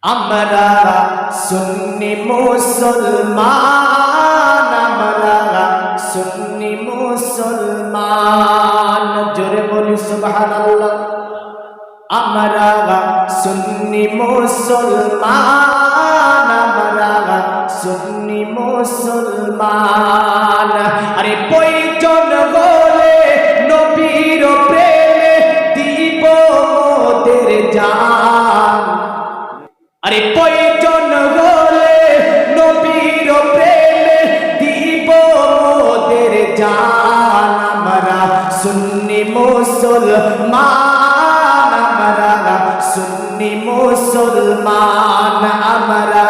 আমরা সুন্নি মুসলমান, আমরা সুন্নি মুসলমান, জোরে বলি সুবহানাল্লাহ। আমরা সুন্নি মুসলমান, আমরা সুন্নি মুসলমান। আরে প্রয়োজন হলে নবীর প্রেমে দিব মোদের জান। আরে প্রয়োজন হলে নবীর প্রেমে দিব মোদের জান। আমরা সুন্নি মুসলমান, আমরা সুন্নি মুসলমান, আমরা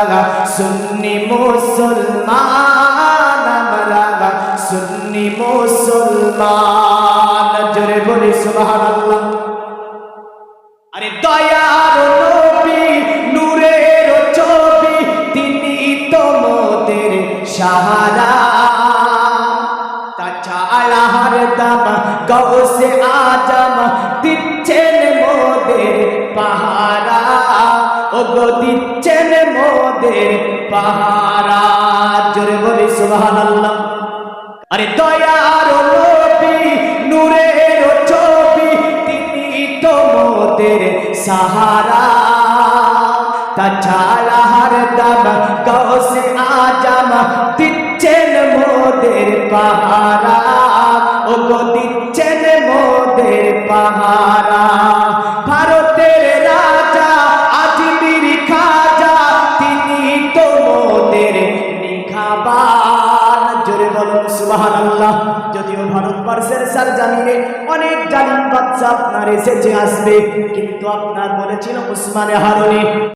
সুন্নি মুসলমান, আমরা সুন্নি মুসলমান, জোরে বলি সুবহানাল্লাহ। আরে দয়ার নবী নূরের ছবি, তিনি তোমাদের সাহারা। তাছাড়া হরদম গৌসে আজম দিচ্ছেন মোদের পাহারা, ও গো দিচ্ছেন মোদের পাহারা, জোরে বলি সুবহানাল্লাহ। আরে দয়ার নবী নূরের ছবি, তিনি তোমাদের সাহারা। তাছাড়া হরদম গৌসে আজম দিচ্ছেন মোদের পাহারা, ও গো দিচ্ছেন মোদের পাহারা। ভারতের রাজা আজমির খাজা, তিনি তোমাদের নিখাবান, জোরে বলুন সুবহানাল্লাহ। যদিও ভারতবর্ষের সরজমিনে অনেক জালিম বাদশা আপনার এসেছে আসবে, কিন্তু আপনার বলেছিল উসমানে হারুনি।